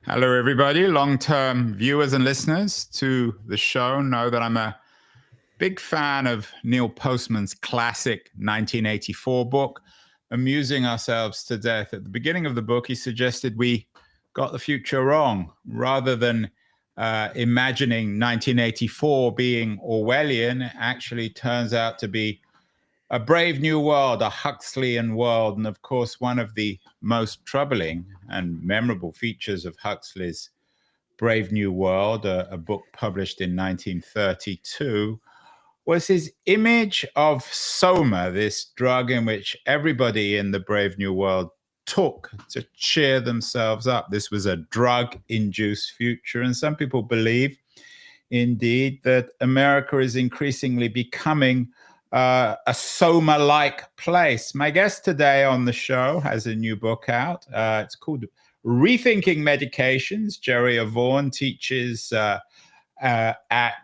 Hello, everybody. Long-term viewers and listeners to the show know that I'm a big fan of Neil Postman's classic 1984 book, Amusing Ourselves to Death. At the beginning of the book, he suggested we got the future wrong. Rather than imagining 1984 being Orwellian, it actually turns out to be a brave new world, a Huxleyan world. And of course, one of the most troubling and memorable features of Huxley's Brave New World, a book published in 1932, was his image of soma, this drug in which everybody in the Brave New World took to cheer themselves up. This was a drug-induced future, and some people believe, indeed, that America is increasingly becoming a soma-like place. My guest today on the show has a new book out. It's called Rethinking Medications. Jerry Avorn teaches at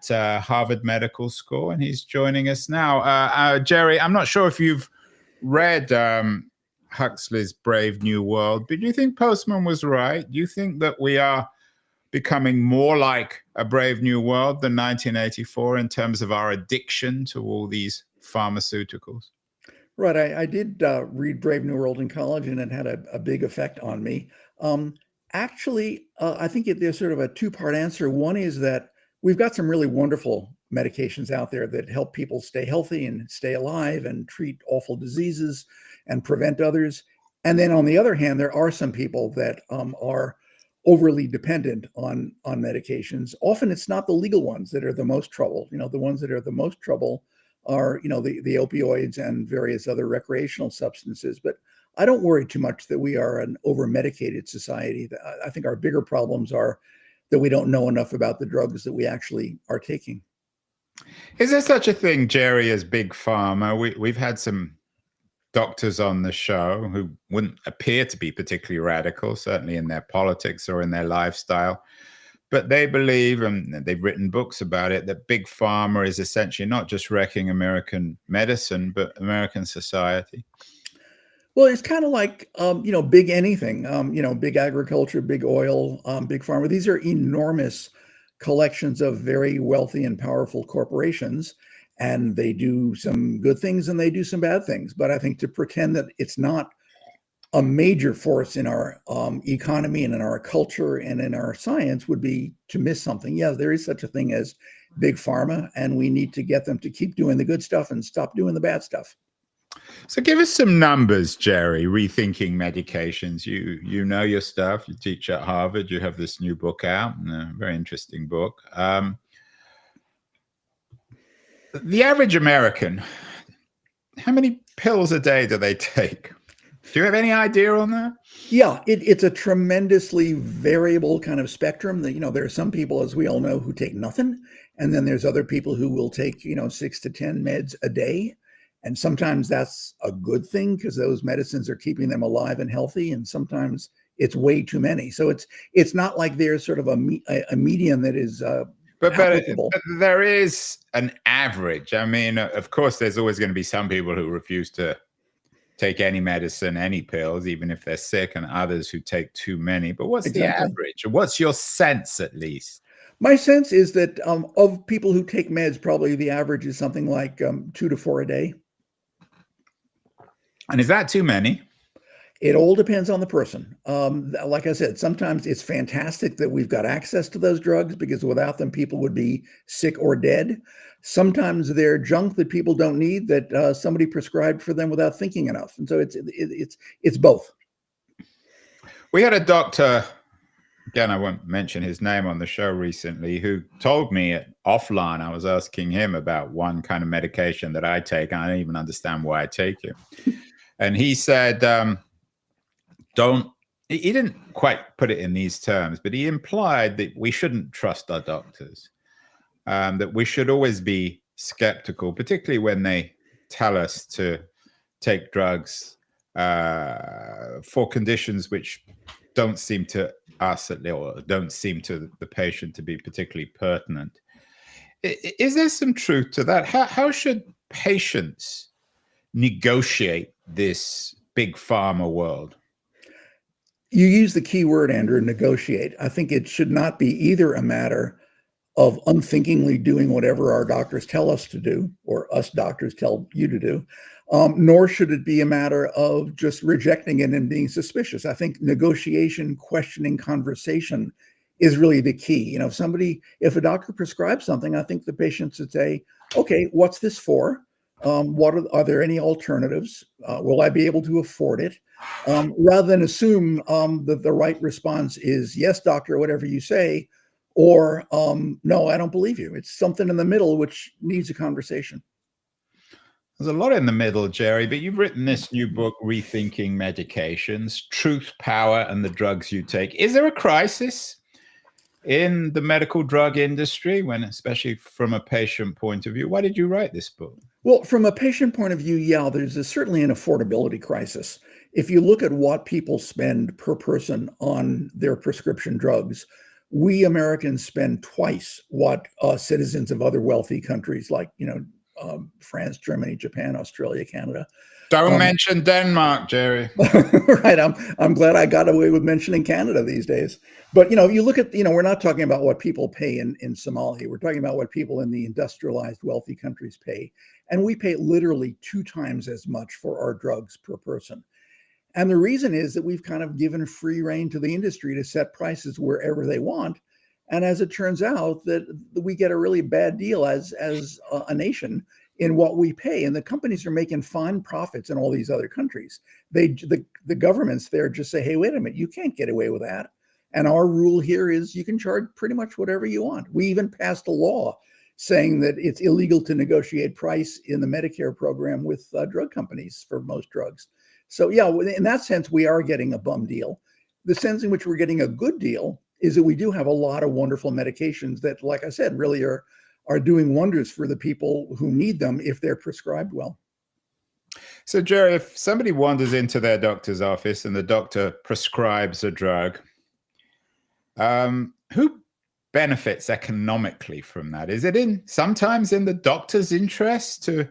Harvard Medical School, and he's joining us now. Jerry, I'm not sure if you've read Huxley's Brave New World, but do you think Postman was right? Do you think that we are becoming more like a Brave New World than 1984 in terms of our addiction to all these pharmaceuticals? Right. I did read Brave New World in college, and it had a big effect on me. I think there's sort of a two-part answer. One is that we've got some really wonderful medications out there that help people stay healthy and stay alive and treat awful diseases and prevent others. And then on the other hand, there are some people that are overly dependent on medications. Often it's not the legal ones that are the most trouble. The ones that are the most trouble are, the opioids and various other recreational substances. But I don't worry too much that we are an over-medicated society. I think our bigger problems are that we don't know enough about the drugs that we actually are taking. Is there such a thing, Jerry, as big pharma? We've had some doctors on the show who wouldn't appear to be particularly radical, certainly in their politics or in their lifestyle. But they believe, and they've written books about it, that big pharma is essentially not just wrecking American medicine, but American society. Well, it's kind of like, big anything, big agriculture, big oil, big pharma. These are enormous collections of very wealthy and powerful corporations, and they do some good things and they do some bad things. But I think to pretend that it's not a major force in our economy and in our culture and in our science would be to miss something. Yeah, there is such a thing as big pharma, and we need to get them to keep doing the good stuff and stop doing the bad stuff. So give us some numbers, Jerry. Rethinking Medications. You know your stuff. You teach at Harvard. You have this new book out, a very interesting book. The average American, how many pills a day do they take? Do you have any idea on that? Yeah, it's a tremendously variable kind of spectrum. That there are some people, as we all know, who take nothing, and then there's other people who will take 6 to 10 meds a day. And sometimes that's a good thing because those medicines are keeping them alive and healthy. And sometimes it's way too many. So it's not like there's sort of a median that is but there is an average. I mean, of course, there's always going to be some people who refuse to take any medicine, any pills, even if they're sick, and others who take too many. But what's the average? What's your sense, at least? My sense is that of people who take meds, probably the average is something like 2 to 4 a day. And is that too many? It all depends on the person. Like I said, sometimes it's fantastic that we've got access to those drugs because without them, people would be sick or dead. Sometimes they're junk that people don't need that somebody prescribed for them without thinking enough. And so it's both. We had a doctor, again, I won't mention his name on the show recently, who told me offline, I was asking him about one kind of medication that I take, and I don't even understand why I take it. And he said, he didn't quite put it in these terms, but he implied that we shouldn't trust our doctors, that we should always be skeptical, particularly when they tell us to take drugs for conditions which don't seem to us, or don't seem to the patient to be particularly pertinent. Is there some truth to that? How should patients negotiate this big pharma world? You use the key word, Andrew, negotiate. I think it should not be either a matter of unthinkingly doing whatever our doctors tell us to do, or us doctors tell you to do, nor should it be a matter of just rejecting it and being suspicious. I think negotiation, questioning, conversation is really the key. If a doctor prescribes something, I think the patient should say, okay, what's this for? Are there any alternatives? Will I be able to afford it? Rather than assume that the right response is, yes, doctor, whatever you say, or no, I don't believe you. It's something in the middle which needs a conversation. There's a lot in the middle, Jerry, but you've written this new book, Rethinking Medications, Truth, Power, and the Drugs You Take. Is there a crisis in the medical drug industry, especially from a patient point of view? Why did you write this book? Well, from a patient point of view, yeah, certainly an affordability crisis. If you look at what people spend per person on their prescription drugs, we Americans spend twice what citizens of other wealthy countries like, France, Germany, Japan, Australia, Canada. Don't mention Denmark, Jerry. Right. I'm glad I got away with mentioning Canada these days. But you look at, we're not talking about what people pay in Somalia. We're talking about what people in the industrialized wealthy countries pay. And we pay literally 2 times as much for our drugs per person. And the reason is that we've kind of given free rein to the industry to set prices wherever they want. And as it turns out, that we get a really bad deal as a nation in what we pay, and the companies are making fine profits in all these other countries. The governments there just say, hey, wait a minute, you can't get away with that. And our rule here is you can charge pretty much whatever you want. We even passed a law saying that it's illegal to negotiate price in the Medicare program with drug companies for most drugs. So yeah, in that sense, we are getting a bum deal. The sense in which we're getting a good deal is that we do have a lot of wonderful medications that, like I said, really are doing wonders for the people who need them if they're prescribed well. So, Jerry, if somebody wanders into their doctor's office and the doctor prescribes a drug, who benefits economically from that? Is it sometimes in the doctor's interest to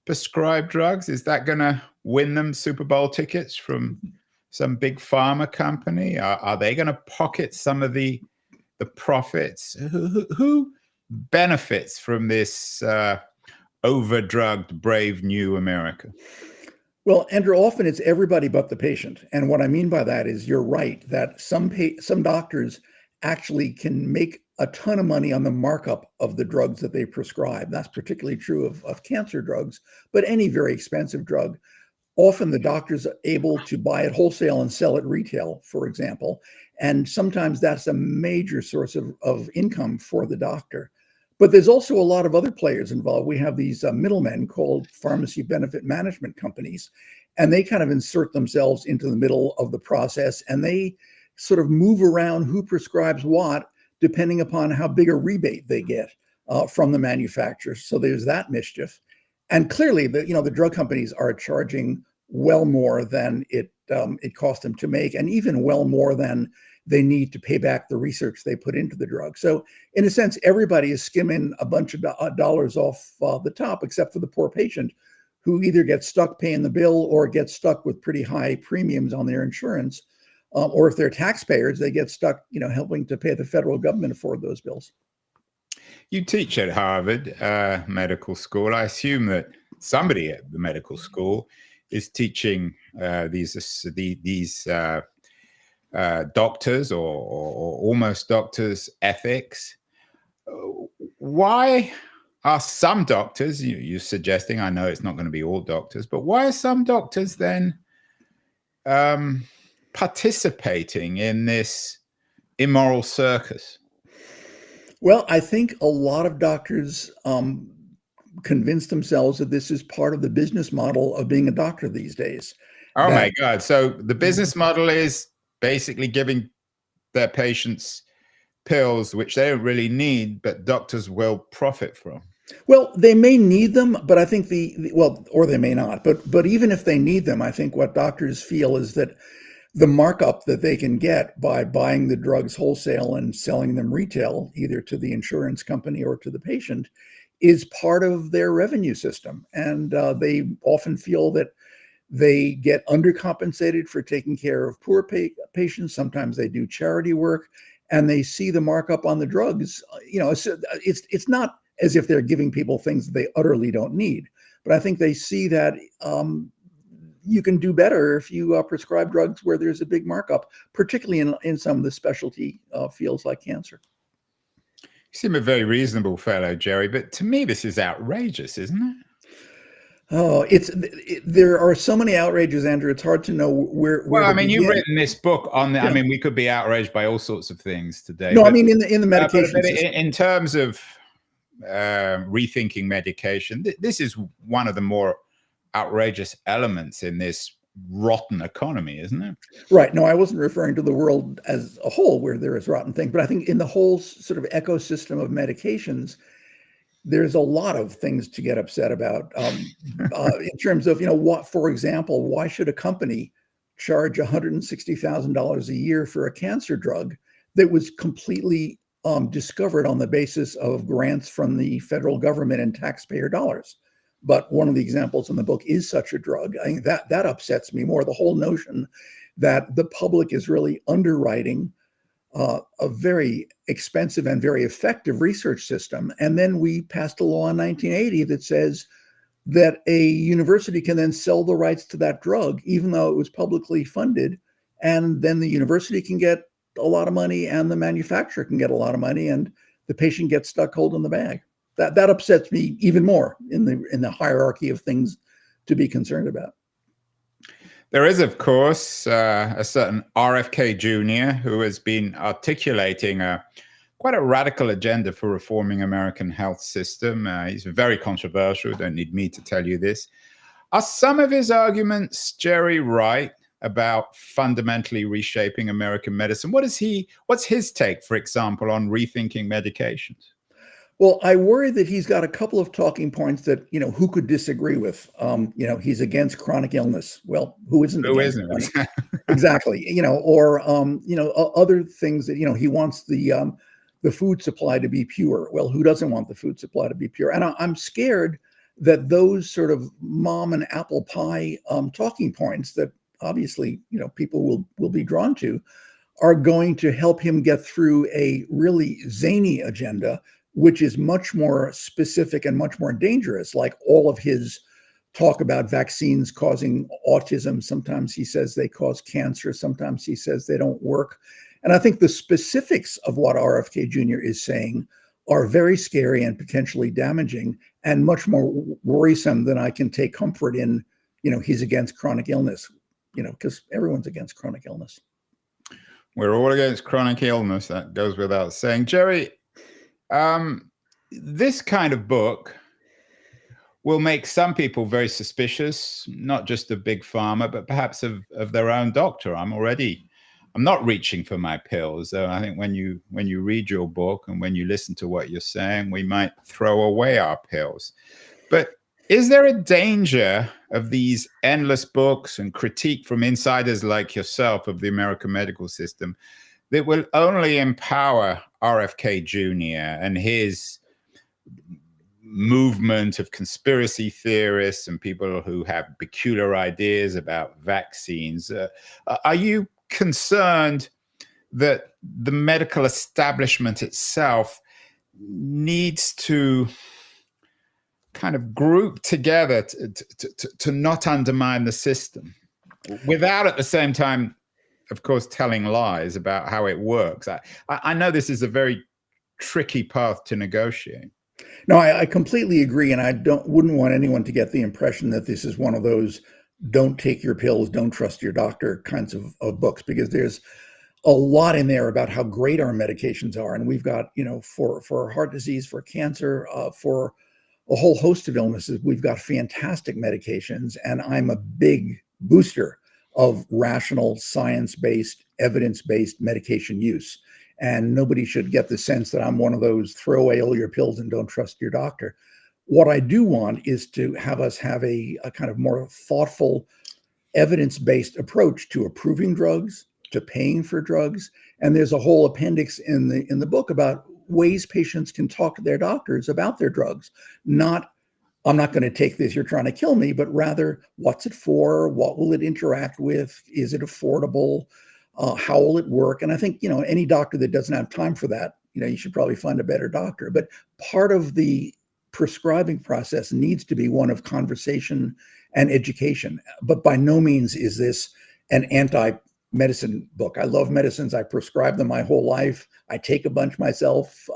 prescribe drugs? Is that going to win them Super Bowl tickets from some big pharma company? Are they going to pocket some of the profits? Who benefits from this overdrugged, brave new America? Well, Andrew, often it's everybody but the patient. And what I mean by that is you're right that some doctors actually can make a ton of money on the markup of the drugs that they prescribe. That's particularly true of cancer drugs, but any very expensive drug. Often the doctor's able to buy it wholesale and sell it retail, for example. And sometimes that's a major source of income for the doctor. But there's also a lot of other players involved. We have these middlemen called pharmacy benefit management companies, and they kind of insert themselves into the middle of the process, and they sort of move around who prescribes what, depending upon how big a rebate they get from the manufacturer. So there's that mischief. And clearly, the drug companies are charging well more than it cost them to make, and even well more than they need to pay back the research they put into the drug. So in a sense, everybody is skimming a bunch of dollars off the top, except for the poor patient, who either gets stuck paying the bill or gets stuck with pretty high premiums on their insurance. Or if they're taxpayers, they get stuck, helping to pay the federal government for those bills. You teach at Harvard Medical School. I assume that somebody at the medical school is teaching these doctors or almost doctors ethics. Why are some doctors, you're suggesting, I know it's not going to be all doctors, but why are some doctors then participating in this immoral circus? Well, I think a lot of doctors convince themselves that this is part of the business model of being a doctor these days. Oh my God. So the business model is basically giving their patients pills, which they don't really need, but doctors will profit from. Well, they may need them, but I think or they may not. But even if they need them, I think what doctors feel is that the markup that they can get by buying the drugs wholesale and selling them retail, either to the insurance company or to the patient, is part of their revenue system. And they often feel that They get undercompensated for taking care of poor patients. Sometimes they do charity work, and they see the markup on the drugs. It's not as if they're giving people things that they utterly don't need, but I think they see that you can do better if you prescribe drugs where there's a big markup, particularly in some of the specialty fields like cancer. You seem a very reasonable fellow, Jerry, but to me this is outrageous, isn't it? Oh, there are so many outrages, Andrew. It's hard to know where Well, to I mean, you've begin. written this book on the. Yeah. I mean, we could be outraged by all sorts of things today. No, but, I mean in the medication but system. in terms of rethinking medication, this is one of the more outrageous elements in this rotten economy, isn't it? Right. No, I wasn't referring to the world as a whole where there is rotten things, but I think in the whole sort of ecosystem of medications, there's a lot of things to get upset about in terms of, what, for example, why should a company charge $160,000 a year for a cancer drug that was completely discovered on the basis of grants from the federal government and taxpayer dollars? But one of the examples in the book is such a drug. I think that upsets me more. The whole notion that the public is really underwriting a very expensive and very effective research system. And then we passed a law in 1980 that says that a university can then sell the rights to that drug, even though it was publicly funded. And then the university can get a lot of money and the manufacturer can get a lot of money and the patient gets stuck holding the bag. That upsets me even more in the hierarchy of things to be concerned about. There is, of course, a certain RFK Jr. who has been articulating quite a radical agenda for reforming American health system. He's very controversial. Don't need me to tell you this. Are some of his arguments, Jerry, right about fundamentally reshaping American medicine? What's his take, for example, on rethinking medications? Well, I worry that he's got a couple of talking points that, who could disagree with? He's against chronic illness. Well, who isn't Who against isn't? chronic? Exactly. Or other things that, he wants the food supply to be pure. Well, who doesn't want the food supply to be pure? And I'm scared that those sort of mom and apple pie talking points that obviously, people will be drawn to are going to help him get through a really zany agenda, which is much more specific and much more dangerous, like all of his talk about vaccines causing autism. Sometimes he says they cause cancer. Sometimes he says they don't work. And I think the specifics of what RFK Jr. is saying are very scary and potentially damaging and much more worrisome than I can take comfort in, he's against chronic illness, because everyone's against chronic illness. We're all against chronic illness. That goes without saying. Jerry, this kind of book will make some people very suspicious, not just of big pharma, but perhaps of their own doctor. I'm not reaching for my pills. So I think when you read your book and when you listen to what you're saying, we might throw away our pills. But is there a danger of these endless books and critique from insiders like yourself of the American medical system that will only empower RFK Jr. and his movement of conspiracy theorists and people who have peculiar ideas about vaccines? Are you concerned that the medical establishment itself needs to kind of group together to not undermine the system without at the same time, of course, telling lies about how it works? I know this is a very tricky path to negotiate. No, I completely agree, and I wouldn't want anyone to get the impression that this is one of those "don't take your pills, don't trust your doctor" kinds of books, because there's a lot in there about how great our medications are, and we've got, for heart disease, for cancer, for a whole host of illnesses, we've got fantastic medications, and I'm a big booster of rational, science-based, evidence-based medication use. And nobody should get the sense that I'm one of those throw away all your pills and don't trust your doctor. What I do want is to have us have a kind of more thoughtful, evidence-based approach to approving drugs, to paying for drugs. And there's a whole appendix in the book about ways patients can talk to their doctors about their drugs, not I'm not going to take this, you're trying to kill me, but rather, what's it for? What will it interact with? Is it affordable? How will it work? And I think, any doctor that doesn't have time for that, you should probably find a better doctor. But part of the prescribing process needs to be one of conversation and education. But by no means is this an anti-medicine book. I love medicines. I prescribe them my whole life. I take a bunch myself.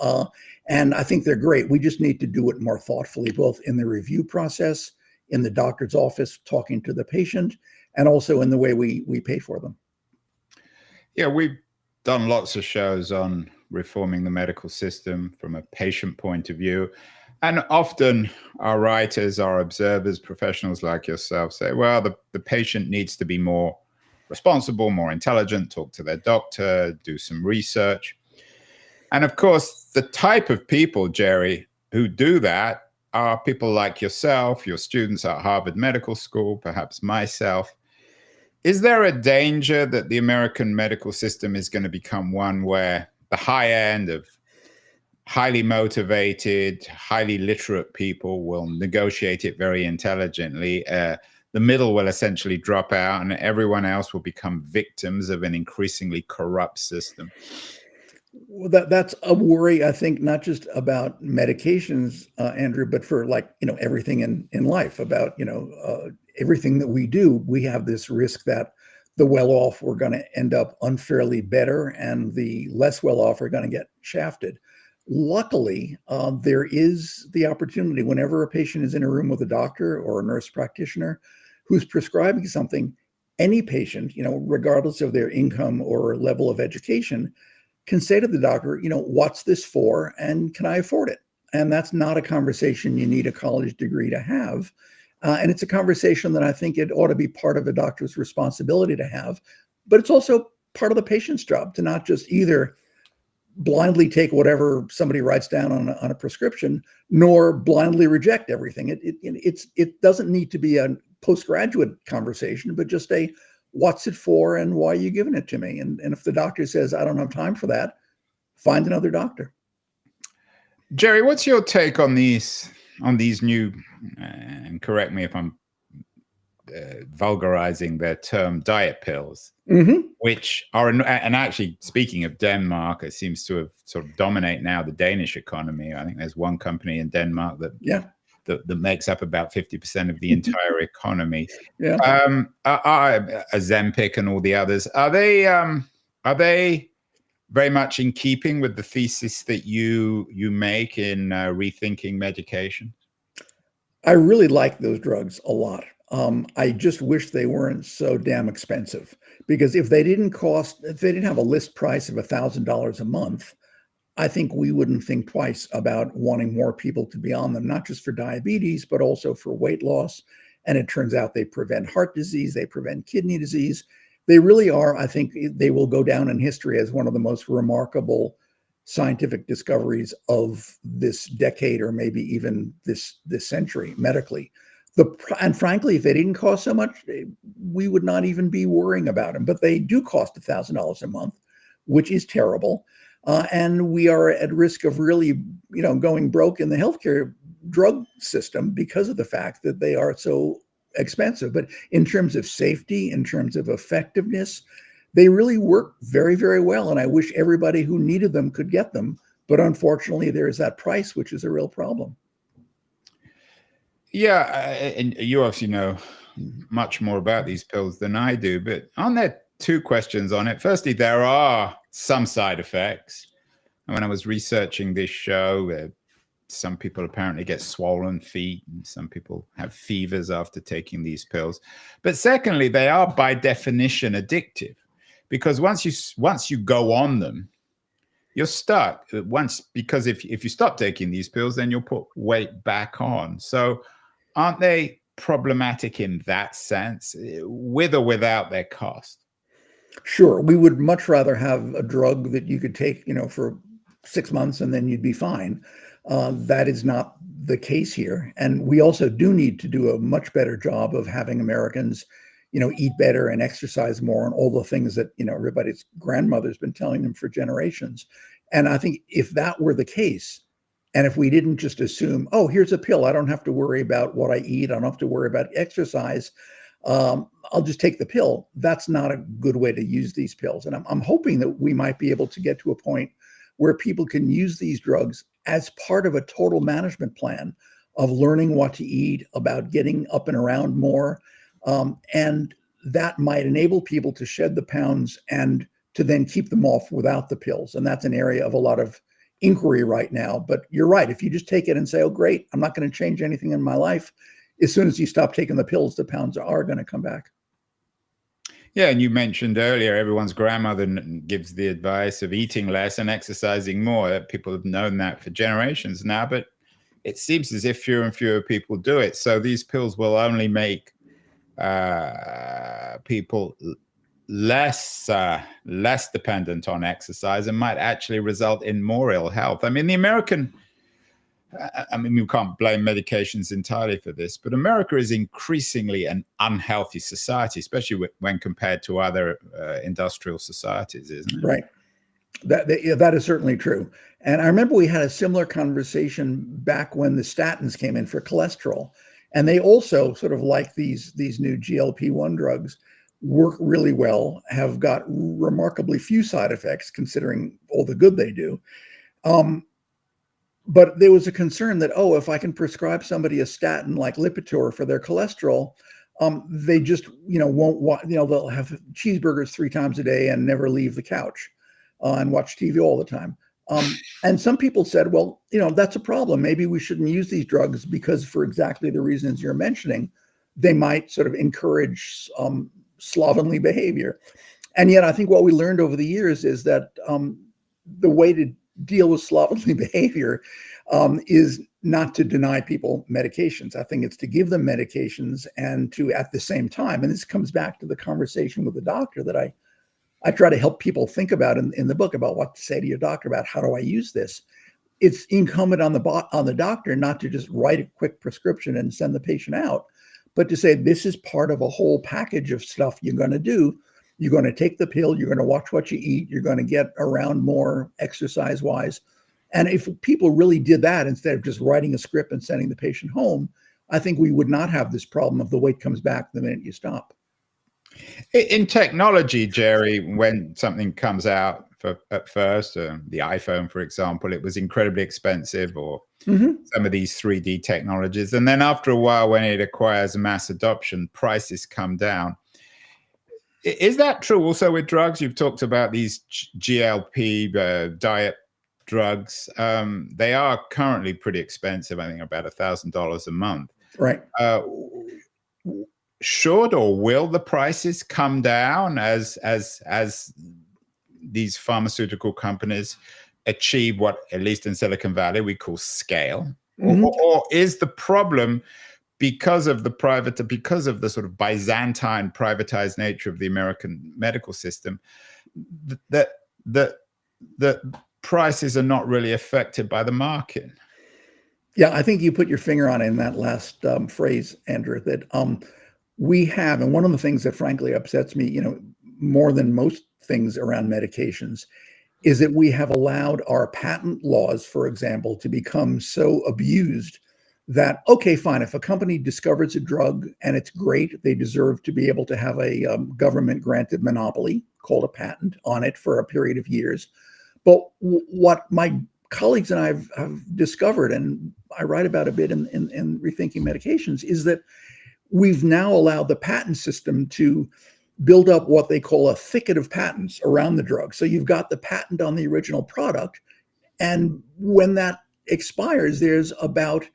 And I think they're great. We just need to do it more thoughtfully, both in the review process, in the doctor's office, talking to the patient, and also in the way we pay for them. Yeah, we've done lots of shows on reforming the medical system from a patient point of view. And often our writers, our observers, professionals like yourself say, well, the patient needs to be more responsible, more intelligent, talk to their doctor, do some research. And of course, the type of people, Jerry, who do that are people like yourself, your students at Harvard Medical School, perhaps myself. Is there a danger that the American medical system is going to become one where the high end of highly motivated, highly literate people will negotiate it very intelligently? The middle will essentially drop out and everyone else will become victims of an increasingly corrupt system. Well, that's a worry, I think, not just about medications, Andrew, but for everything in life, about, everything that we do. We have this risk that the well-off are going to end up unfairly better and the less well-off are going to get shafted. Luckily, there is the opportunity whenever a patient is in a room with a doctor or a nurse practitioner who's prescribing something, any patient, regardless of their income or level of education, can say to the doctor, what's this for and can I afford it? And that's not a conversation you need a college degree to have. And it's a conversation that I think it ought to be part of a doctor's responsibility to have. But it's also part of the patient's job to not just either blindly take whatever somebody writes down on a prescription, nor blindly reject everything. It doesn't need to be a postgraduate conversation, but just a what's it for and why are you giving it to me? And if the doctor says, I don't have time for that, find another doctor. Jerry, what's your take on these new, and correct me if I'm vulgarizing their term, diet pills, which are, and actually speaking of Denmark, it seems to have sort of dominate now the Danish economy. I think there's one company in Denmark that makes up about 50% of the entire economy. Ozempic and all the others, are they very much in keeping with the thesis that you make in rethinking medication? I really like those drugs a lot. I just wish they weren't so damn expensive, because if they didn't have a list price of $1,000 a month, I think we wouldn't think twice about wanting more people to be on them, not just for diabetes, but also for weight loss. And it turns out they prevent heart disease, they prevent kidney disease. They really are, I think they will go down in history as one of the most remarkable scientific discoveries of this decade, or maybe even this century medically. And frankly, if they didn't cost so much, we would not even be worrying about them. But they do cost $1,000 a month, which is terrible. And we are at risk of really, going broke in the healthcare drug system because of the fact that they are so expensive. But in terms of safety, in terms of effectiveness, they really work very, very well. And I wish everybody who needed them could get them. But unfortunately, there is that price, which is a real problem. Yeah, and you obviously know much more about these pills than I do, but aren't there two questions on it? Firstly, there are some side effects. And when I was researching this show, some people apparently get swollen feet, and some people have fevers after taking these pills. But secondly, they are by definition addictive, because once you go on them, you're stuck. Because if you stop taking these pills, then you'll put weight back on. So aren't they problematic in that sense, with or without their cost? Sure. We would much rather have a drug that you could take, for 6 months and then you'd be fine. That is not the case here. And we also do need to do a much better job of having Americans, eat better and exercise more, and all the things that, everybody's grandmother's been telling them for generations. And I think if that were the case, And if we didn't just assume, oh, here's a pill, I don't have to worry about what I eat, I don't have to worry about exercise, I'll just take the pill. That's not a good way to use these pills. And I'm hoping that we might be able to get to a point where people can use these drugs as part of a total management plan of learning what to eat, about getting up and around more. And that might enable people to shed the pounds and to then keep them off without the pills. And that's an area of a lot of inquiry right now. But you're right. If you just take it and say, oh, great, I'm not going to change anything in my life, as soon as you stop taking the pills, the pounds are going to come back. Yeah, and you mentioned earlier, everyone's grandmother gives the advice of eating less and exercising more. People have known that for generations now, but it seems as if fewer and fewer people do it. So these pills will only make people less dependent on exercise and might actually result in more ill health. I mean, we can't blame medications entirely for this, but America is increasingly an unhealthy society, especially when compared to other industrial societies, isn't it? Right. That is certainly true. And I remember we had a similar conversation back when the statins came in for cholesterol. And they also, sort of like these new GLP-1 drugs, work really well, have got remarkably few side effects considering all the good they do. But there was a concern that, oh, if I can prescribe somebody a statin like Lipitor for their cholesterol, they just, won't want, they'll have cheeseburgers 3 times a day and never leave the couch and watch TV all the time. And some people said, well, that's a problem. Maybe we shouldn't use these drugs because for exactly the reasons you're mentioning, they might sort of encourage slovenly behavior. And yet I think what we learned over the years is that the way to deal with slovenly behavior is not to deny people medications. I think it's to give them medications and to, at the same time, and this comes back to the conversation with the doctor that I try to help people think about in the book about what to say to your doctor about how do I use this. It's incumbent on the doctor not to just write a quick prescription and send the patient out, but to say this is part of a whole package of stuff you're going to do. You're going to take the pill, you're going to watch what you eat, you're going to get around more exercise-wise. And if people really did that instead of just writing a script and sending the patient home, I think we would not have this problem of the weight comes back the minute you stop. In technology, Jerry, when something comes out at first, the iPhone, for example, it was incredibly expensive, or some of these 3D technologies. And then after a while, when it acquires mass adoption, prices come down. Is that true also with drugs? You've talked about these GLP diet drugs. They are currently pretty expensive. I think about $1,000 a month. Right. Should or will the prices come down as these pharmaceutical companies achieve what, at least in Silicon Valley, we call scale? Or is the problem because of the sort of Byzantine privatized nature of the American medical system, that prices are not really affected by the market? Yeah, I think you put your finger on it in that last phrase, Andrew, that we have, and one of the things that frankly upsets me, more than most things around medications, is that we have allowed our patent laws, for example, to become so abused that, okay, fine, if a company discovers a drug and it's great, they deserve to be able to have a government-granted monopoly called a patent on it for a period of years. But what my colleagues and I have discovered, and I write about a bit in Rethinking Medications, is that we've now allowed the patent system to build up what they call a thicket of patents around the drug. So you've got the patent on the original product, and when that expires, there's about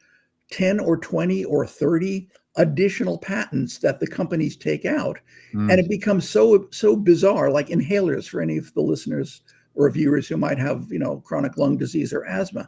10 or 20 or 30 additional patents that the companies take out. And it becomes so bizarre, like inhalers, for any of the listeners or viewers who might have, chronic lung disease or asthma.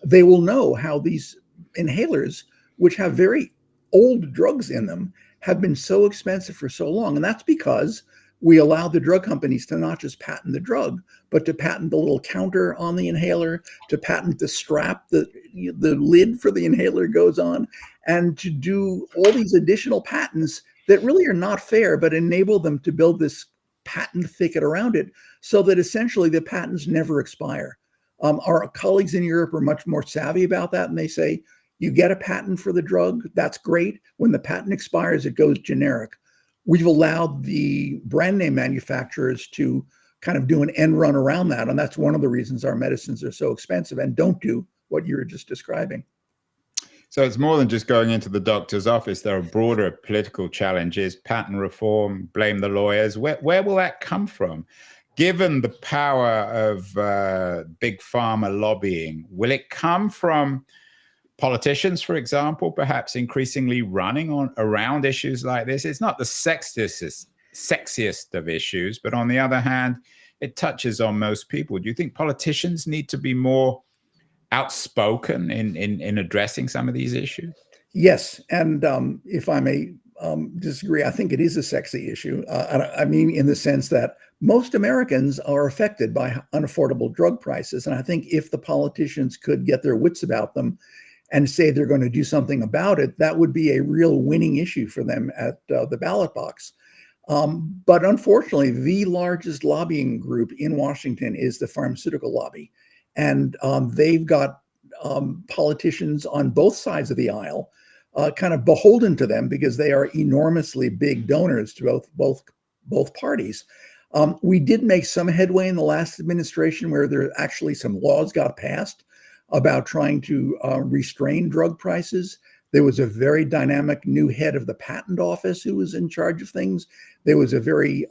They will know how these inhalers, which have very old drugs in them, have been so expensive for so long. And that's because we allow the drug companies to not just patent the drug, but to patent the little counter on the inhaler, to patent the strap that the lid for the inhaler goes on, and to do all these additional patents that really are not fair, but enable them to build this patent thicket around it so that essentially the patents never expire. Our colleagues in Europe are much more savvy about that, and they say, you get a patent for the drug, that's great. When the patent expires, it goes generic. We've allowed the brand name manufacturers to kind of do an end run around that. And that's one of the reasons our medicines are so expensive and don't do what you were just describing. So it's more than just going into the doctor's office. There are broader political challenges, patent reform, blame the lawyers. Where will that come from? Given the power of big pharma lobbying, will it come from politicians, for example, perhaps increasingly running around issues like this? It's not the sexiest of issues, but on the other hand, it touches on most people. Do you think politicians need to be more outspoken in addressing some of these issues? Yes, and if I may disagree, I think it is a sexy issue. I mean, in the sense that most Americans are affected by unaffordable drug prices, and I think if the politicians could get their wits about them and say they're going to do something about it, that would be a real winning issue for them at the ballot box. But unfortunately, the largest lobbying group in Washington is the pharmaceutical lobby, and they've got politicians on both sides of the aisle kind of beholden to them because they are enormously big donors to both parties. We did make some headway in the last administration where there actually some laws got passed about trying to restrain drug prices. There was a very dynamic new head of the patent office who was in charge of things. There was a very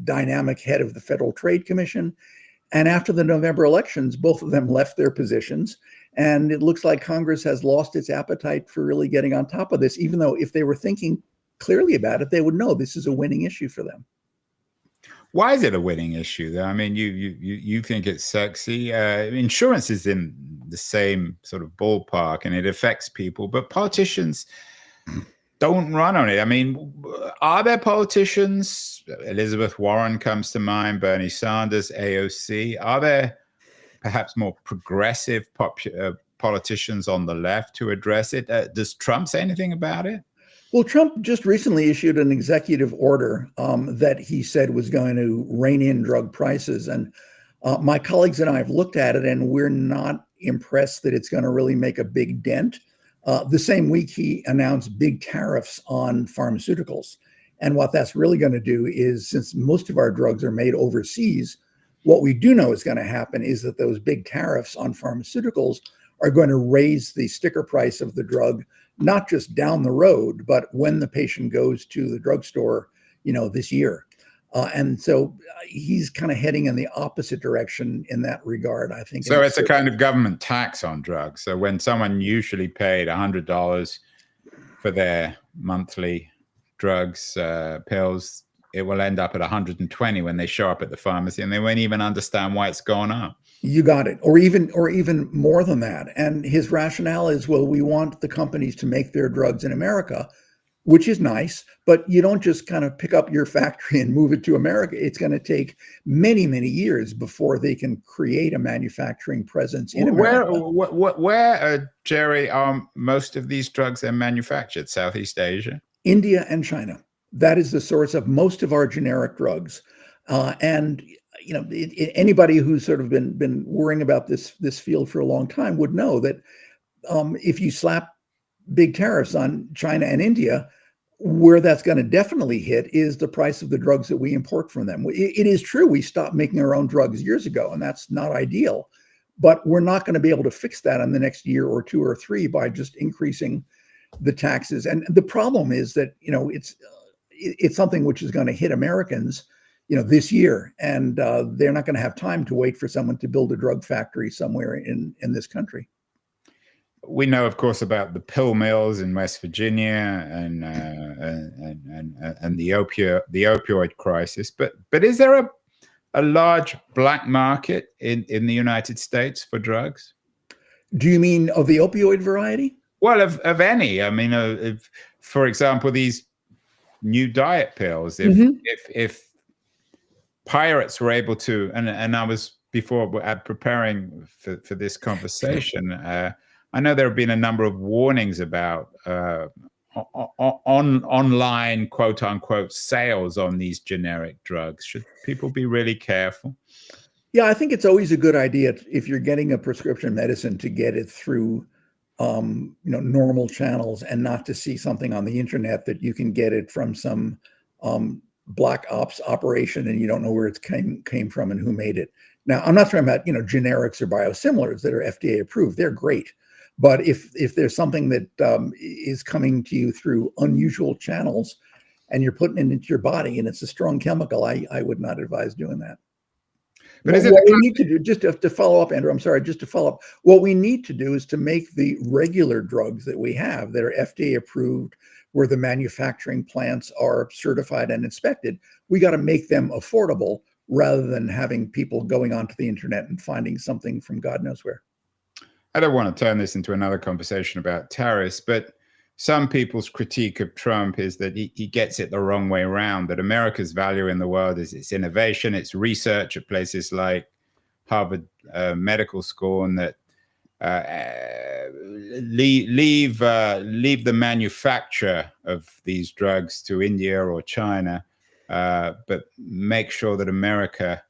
dynamic head of the Federal Trade Commission. And after the November elections, both of them left their positions. And it looks like Congress has lost its appetite for really getting on top of this, even though if they were thinking clearly about it, they would know this is a winning issue for them. Why is it a winning issue, though? I mean, you think it's sexy. Insurance is in the same sort of ballpark, and it affects people, but politicians don't run on it. I mean, are there politicians? Elizabeth Warren comes to mind, Bernie Sanders, AOC. Are there perhaps more progressive politicians on the left who address it? Does Trump say anything about it? Well, Trump just recently issued an executive order that he said was going to rein in drug prices. And my colleagues and I have looked at it, and we're not impressed that it's going to really make a big dent. The same week, he announced big tariffs on pharmaceuticals. And what that's really going to do is, since most of our drugs are made overseas, what we do know is going to happen is that those big tariffs on pharmaceuticals are going to raise the sticker price of the drug, not just down the road, but when the patient goes to the drugstore, this year. And so he's kind of heading in the opposite direction in that regard, I think. So it's a kind of government tax on drugs. So when someone usually paid $100 for their monthly drugs, pills, it will end up at 120 when they show up at the pharmacy, and they won't even understand why it's gone up. You got it. Or even more than that. And his rationale is, well, we want the companies to make their drugs in America, which is nice, but you don't just kind of pick up your factory and move it to America. It's going to take many, many years before they can create a manufacturing presence in America. Where, Jerry, are most of these drugs are manufactured? Southeast Asia? India and China. That is the source of most of our generic drugs. And anybody who's sort of been worrying about this field for a long time would know that if you slap big tariffs on China and India, where that's going to definitely hit is the price of the drugs that we import from them. It is true we stopped making our own drugs years ago, and that's not ideal. But we're not going to be able to fix that in the next year or two or three by just increasing the taxes. And the problem is that it's something which is going to hit Americans this year, and they're not going to have time to wait for someone to build a drug factory somewhere in this country. We know, of course, about the pill mills in West Virginia and the opioid crisis. But is there a large black market in the United States for drugs? Do you mean of the opioid variety? Well, of any. I mean, if, for example, these new diet pills. If pirates were able to, and I was before preparing for this conversation, I know there have been a number of warnings about online quote unquote sales on these generic drugs. Should people be really careful? Yeah, I think it's always a good idea if you're getting a prescription medicine to get it through, normal channels and not to see something on the internet that you can get it from some black ops operation and you don't know where it came from and who made it. Now, I'm not talking about generics or biosimilars that are FDA approved. They're great, but if there's something that is coming to you through unusual channels and you're putting it into your body and it's a strong chemical, I would not advise doing that. But What, is it what we need to do, just to follow up, Andrew, I'm sorry, just to follow up, what we need to do is to make the regular drugs that we have that are FDA approved, where the manufacturing plants are certified and inspected, we got to make them affordable rather than having people going onto the internet and finding something from God knows where. I don't want to turn this into another conversation about tariffs, but some people's critique of Trump is that he gets it the wrong way around, that America's value in the world is its innovation, its research at places like Harvard Medical School, and that leave the manufacture of these drugs to India or China, but make sure that America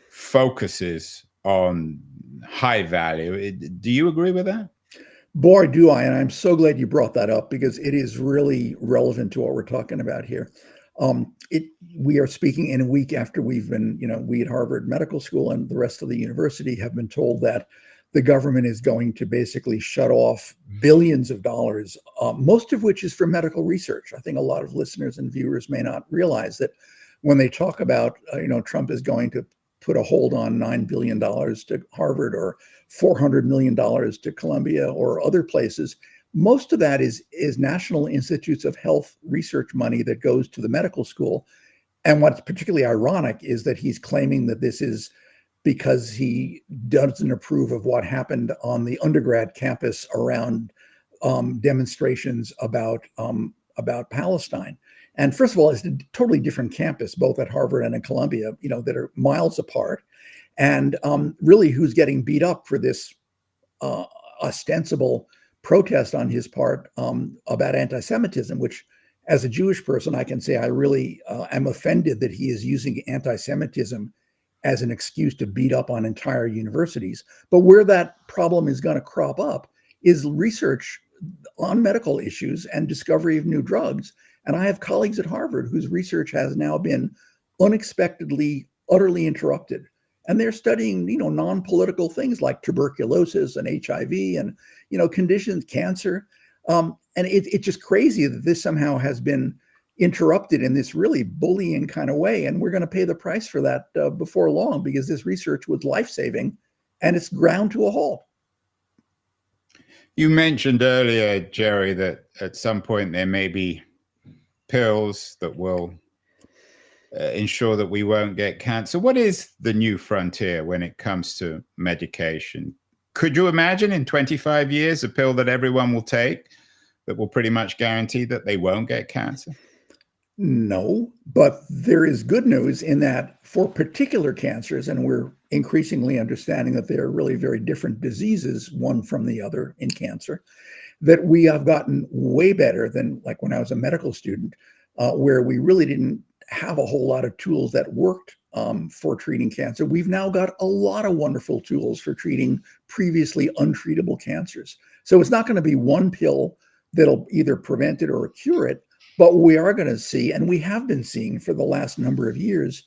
focuses on high value. Do you agree with that? Boy, do I. And I'm so glad you brought that up because it is really relevant to what we're talking about here. We are speaking in a week after we've been, we at Harvard Medical School and the rest of the university have been told that the government is going to basically shut off billions of dollars, most of which is for medical research. I think a lot of listeners and viewers may not realize that when they talk about, Trump is going to put a hold on $9 billion to Harvard or $400 million to Columbia or other places. Most of that is National Institutes of Health research money that goes to the medical school. And what's particularly ironic is that he's claiming that this is because he doesn't approve of what happened on the undergrad campus around demonstrations about Palestine. And first of all, it's a totally different campus, both at Harvard and at Columbia, that are miles apart. And really, who's getting beat up for this ostensible protest on his part about anti-Semitism, which, as a Jewish person, I can say I really am offended that he is using anti-Semitism as an excuse to beat up on entire universities. But where that problem is going to crop up is research on medical issues and discovery of new drugs. And I have colleagues at Harvard whose research has now been unexpectedly, utterly interrupted. And they're studying, non-political things like tuberculosis and HIV and, conditions, cancer. And it's just crazy that this somehow has been interrupted in this really bullying kind of way. And we're going to pay the price for that before long, because this research was life-saving and it's ground to a halt. You mentioned earlier, Jerry, that at some point there may be pills that will ensure that we won't get cancer. What is the new frontier when it comes to medication? Could you imagine in 25 years a pill that everyone will take that will pretty much guarantee that they won't get cancer? No, but there is good news in that for particular cancers, and we're increasingly understanding that they are really very different diseases, one from the other in cancer, that we have gotten way better than like when I was a medical student, where we really didn't have a whole lot of tools that worked for treating cancer. We've now got a lot of wonderful tools for treating previously untreatable cancers. So it's not going to be one pill that'll either prevent it or cure it, but we are going to see, and we have been seeing for the last number of years,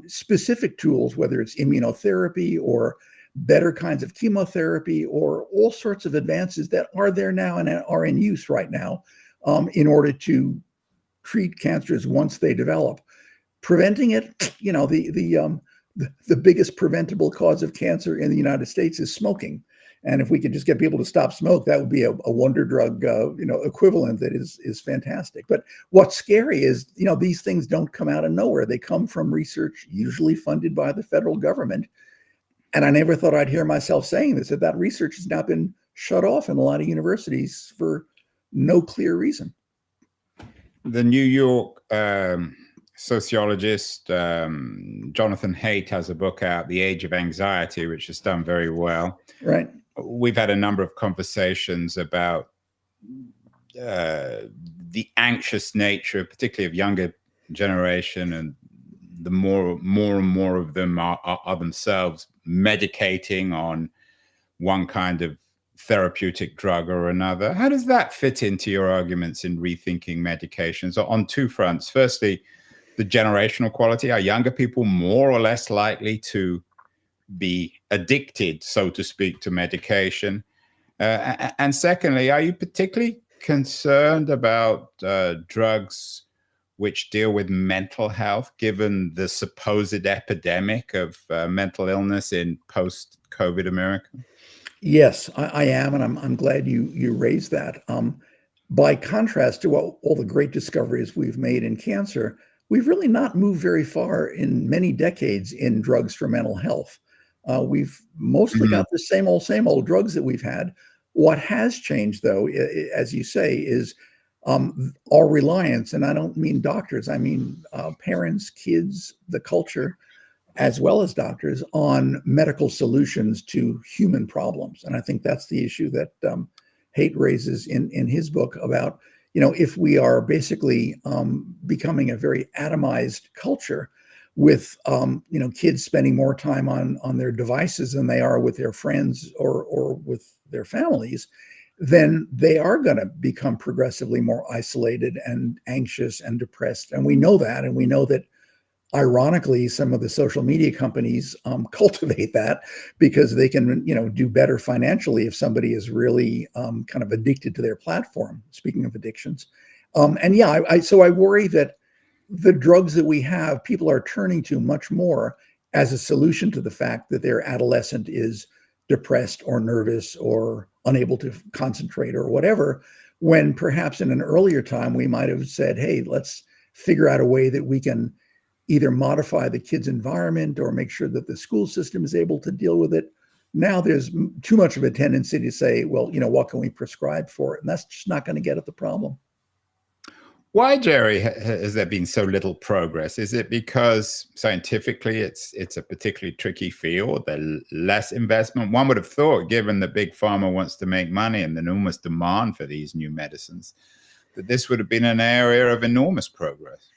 specific tools, whether it's immunotherapy or better kinds of chemotherapy or all sorts of advances that are there now and are in use right now in order to treat cancers once they develop. Preventing it, the biggest preventable cause of cancer in the United States is smoking. And if we could just get people to stop smoke, that would be a wonder drug, equivalent that is fantastic. But what's scary is, these things don't come out of nowhere. They come from research usually funded by the federal government. And I never thought I'd hear myself saying this, that research has now been shut off in a lot of universities for no clear reason. The New York sociologist Jonathan Haidt has a book out, The Age of Anxiety, which has done very well. Right. We've had a number of conversations about the anxious nature, particularly of younger generation, and the more and more of them are themselves medicating on one kind of therapeutic drug or another. How does that fit into your arguments in rethinking medications on two fronts? Firstly, the generational quality. Are younger people more or less likely to be addicted, so to speak, to medication? And secondly, are you particularly concerned about drugs which deal with mental health, given the supposed epidemic of mental illness in post-COVID America? Yes, I am, and I'm glad you raised that. By contrast to all the great discoveries we've made in cancer, we've really not moved very far in many decades in drugs for mental health. We've mostly Mhm. got the same old drugs that we've had. What has changed, though, as you say, is our reliance, and I don't mean doctors, I mean parents, kids, the culture, as well as doctors, on medical solutions to human problems. And I think that's the issue that Haidt raises in his book about, if we are basically becoming a very atomized culture with, kids spending more time on their devices than they are with their friends or with their families, then they are going to become progressively more isolated and anxious and depressed. And we know that. And we know that ironically, some of the social media companies cultivate that because they can, do better financially if somebody is really kind of addicted to their platform. Speaking of addictions, and yeah, so I worry that the drugs that we have, people are turning to much more as a solution to the fact that their adolescent is depressed or nervous or unable to concentrate or whatever. When perhaps in an earlier time we might have said, "Hey, let's figure out a way that we can either modify the kid's environment or make sure that the school system is able to deal with it." Now there's too much of a tendency to say, well, what can we prescribe for it? And that's just not going to get at the problem. Why, Jerry, has there been so little progress? Is it because scientifically it's a particularly tricky field, there's less investment? One would have thought, given that big pharma wants to make money and the enormous demand for these new medicines, that this would have been an area of enormous progress.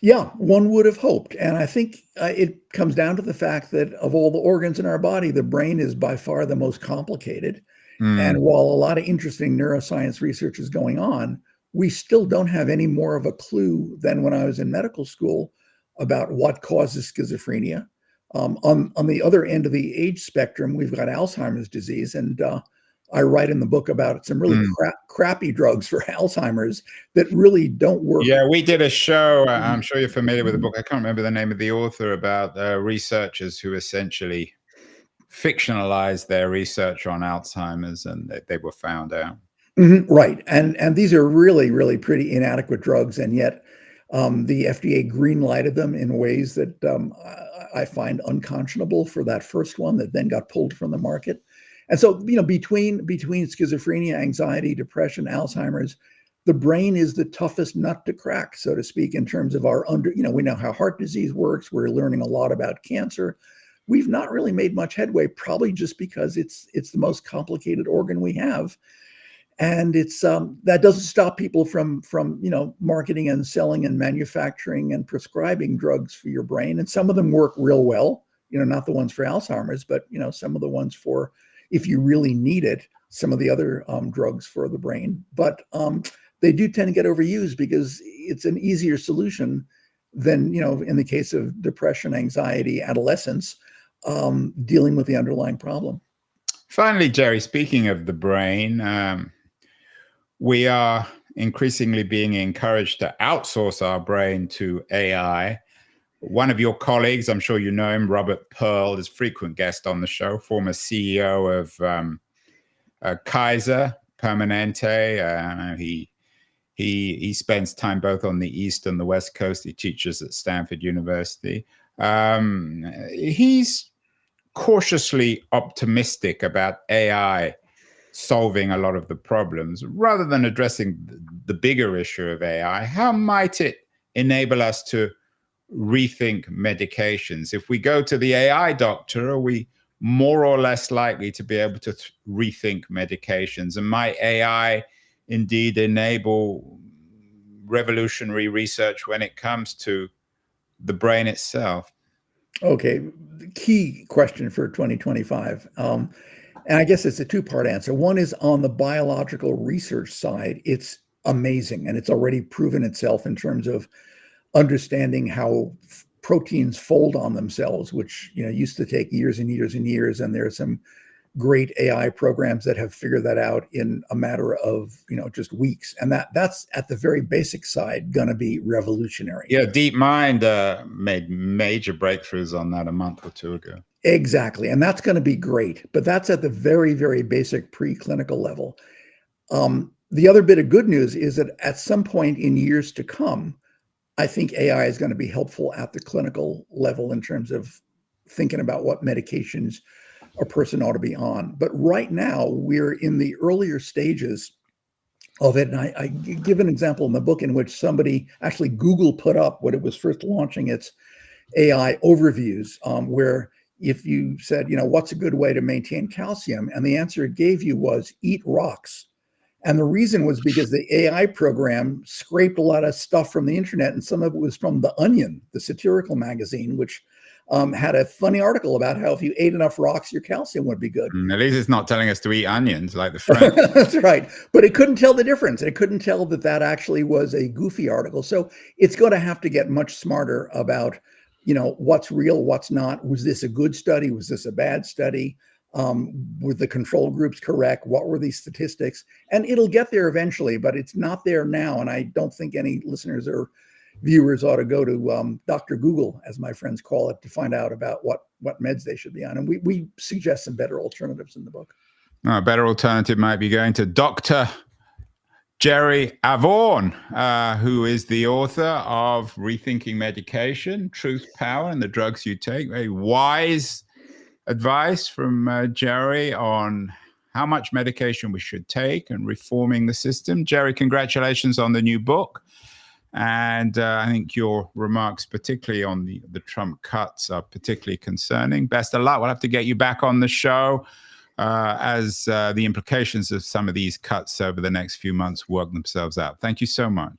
Yeah, one would have hoped. And I think it comes down to the fact that of all the organs in our body, the brain is by far the most complicated. And Mm, while a lot of interesting neuroscience research is going on, we still don't have any more of a clue than when I was in medical school about what causes schizophrenia. On the other end of the age spectrum, we've got Alzheimer's disease, and I write in the book about some really mm. crappy drugs for Alzheimer's that really don't work. Yeah, we did a show. I'm sure you're familiar with the book. I can't remember the name of the author, about researchers who essentially fictionalized their research on Alzheimer's, and they were found out. Mhm, right, and these are really, really pretty inadequate drugs, and yet the FDA green-lighted them in ways that I find unconscionable for that first one that then got pulled from the market. And so, between schizophrenia, anxiety, depression, Alzheimer's, the brain is the toughest nut to crack, so to speak, in terms of we know how heart disease works. We're learning a lot about cancer. We've not really made much headway, probably just because it's the most complicated organ we have. And it's that doesn't stop people from marketing and selling and manufacturing and prescribing drugs for your brain. And some of them work real well, not the ones for Alzheimer's, but some of the ones for, if you really need it, some of the other drugs for the brain. But they do tend to get overused because it's an easier solution than, in the case of depression, anxiety, adolescence, dealing with the underlying problem. Finally, Jerry, speaking of the brain, we are increasingly being encouraged to outsource our brain to AI. One of your colleagues, I'm sure you know him, Robert Pearl, is a frequent guest on the show, former CEO of Kaiser Permanente. He spends time both on the East and the West Coast. He teaches at Stanford University. He's cautiously optimistic about AI solving a lot of the problems rather than addressing the bigger issue of AI. How might it enable us to rethink medications? If we go to the AI doctor, are we more or less likely to be able to rethink medications? And might AI indeed enable revolutionary research when it comes to the brain itself? Okay, the key question for 2025. And I guess it's a two-part answer. One is on the biological research side, it's amazing, and it's already proven itself in terms of understanding how proteins fold on themselves, which used to take years and years and years. And there are some great AI programs that have figured that out in a matter of just weeks. And that's at the very basic side going to be revolutionary. Yeah, DeepMind made major breakthroughs on that a month or two ago. Exactly. And that's going to be great. But that's at the very, very basic preclinical level. The other bit of good news is that at some point in years to come, I think AI is going to be helpful at the clinical level in terms of thinking about what medications a person ought to be on. But right now, we're in the earlier stages of it. And I give an example in the book in which somebody, actually Google put up when it was first launching its AI overviews, where if you said, what's a good way to maintain calcium? And the answer it gave you was eat rocks. And the reason was because the AI program scraped a lot of stuff from the internet, and some of it was from The Onion, the satirical magazine, which had a funny article about how if you ate enough rocks, your calcium would be good. At least it's not telling us to eat onions like the French. That's right. But it couldn't tell the difference. It couldn't tell that actually was a goofy article. So it's going to have to get much smarter about, what's real, what's not. Was this a good study? Was this a bad study? Were the control groups correct? What were these statistics? And it'll get there eventually, but it's not there now. And I don't think any listeners or viewers ought to go to Dr. Google, as my friends call it, to find out about what meds they should be on. And we suggest some better alternatives in the book. A better alternative might be going to Dr. Jerry Avorn, who is the author of Rethinking Medication, Truth, Power, and the Drugs You Take. Very wise advice from Jerry on how much medication we should take and reforming the system. Jerry, congratulations on the new book. And I think your remarks, particularly on the Trump cuts, are particularly concerning. Best of luck. We'll have to get you back on the show as the implications of some of these cuts over the next few months work themselves out. Thank you so much.